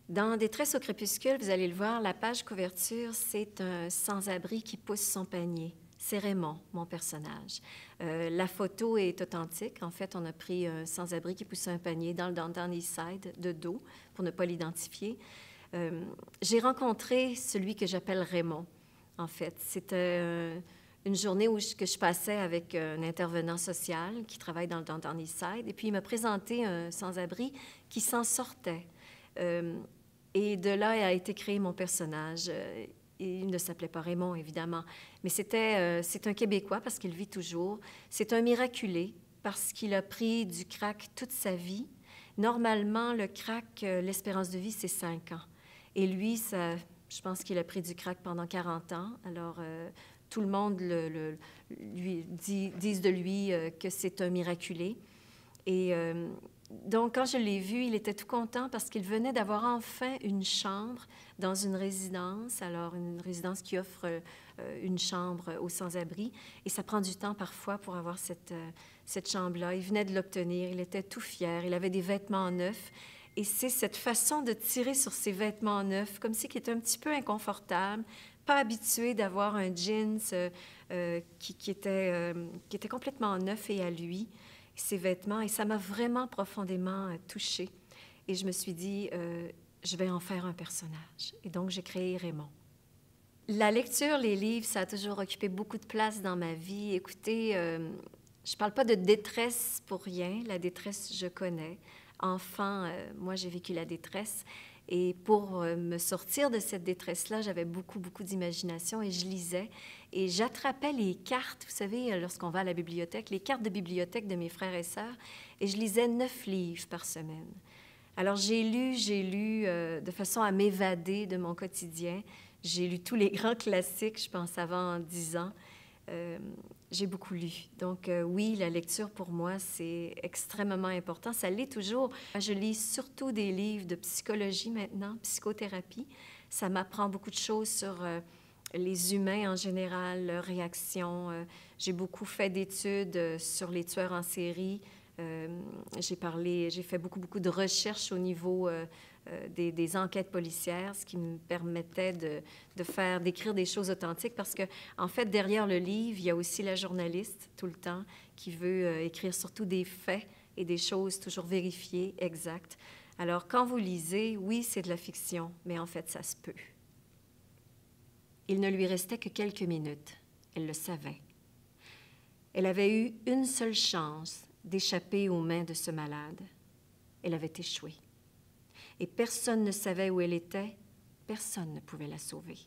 Dans Détresse au crépuscule, vous allez le voir, la page couverture, c'est un sans-abri qui pousse son panier. C'est Raymond, mon personnage. La photo est authentique. En fait, on a pris un sans-abri qui poussait un panier dans le Downtown Eastside de dos pour ne pas l'identifier. J'ai rencontré celui que j'appelle Raymond, en fait. C'était une journée que je passais avec un intervenant social qui travaille dans le Downtown Eastside. Et puis, il m'a présenté un sans-abri qui s'en sortait. Et de là a été créé mon personnage. Il ne s'appelait pas Raymond, évidemment, mais c'est un Québécois parce qu'il vit toujours. C'est un miraculé parce qu'il a pris du crack toute sa vie. Normalement, le crack, l'espérance de vie, c'est 5 ans. Et lui, je pense qu'il a pris du crack pendant 40 ans. Alors, tout le monde lui dit de lui que c'est un miraculé. Et donc, quand je l'ai vu, il était tout content parce qu'il venait d'avoir enfin une chambre dans une résidence, alors une résidence qui offre une chambre aux sans-abri. Et ça prend du temps parfois pour avoir cette chambre-là. Il venait de l'obtenir, il était tout fier, il avait des vêtements neufs. Et c'est cette façon de tirer sur ses vêtements neufs, comme si qu'il était un petit peu inconfortable, pas habitué d'avoir un jeans qui était complètement neuf et à lui, ses vêtements, et ça m'a vraiment profondément touchée. Et je me suis dit, je vais en faire un personnage. Et donc, j'ai créé Raymond. La lecture, les livres, ça a toujours occupé beaucoup de place dans ma vie. Écoutez, je parle pas de détresse pour rien. La détresse, je connais. Enfant, moi, j'ai vécu la détresse. Et pour me sortir de cette détresse-là, j'avais beaucoup d'imagination et je lisais. Et j'attrapais les cartes, vous savez, lorsqu'on va à la bibliothèque, les cartes de bibliothèque de mes frères et sœurs, et je lisais 9 livres par semaine. Alors, j'ai lu de façon à m'évader de mon quotidien. J'ai lu tous les grands classiques, je pense, avant 10 ans. J'ai beaucoup lu. Donc, oui, la lecture, pour moi, c'est extrêmement important. Ça l'est toujours. Je lis surtout des livres de psychologie maintenant, psychothérapie. Ça m'apprend beaucoup de choses sur les humains en général, leurs réactions. J'ai beaucoup fait d'études sur les tueurs en série. J'ai fait beaucoup de recherches au niveau des enquêtes policières, ce qui me permettait d'écrire des choses authentiques parce que, en fait, derrière le livre, il y a aussi la journaliste, tout le temps, qui veut écrire surtout des faits et des choses toujours vérifiées, exactes. Alors, quand vous lisez, oui, c'est de la fiction, mais en fait, ça se peut. Il ne lui restait que quelques minutes. Elle le savait. Elle avait eu une seule chance d'échapper aux mains de ce malade. Elle avait échoué. Et personne ne savait où elle était, personne ne pouvait la sauver.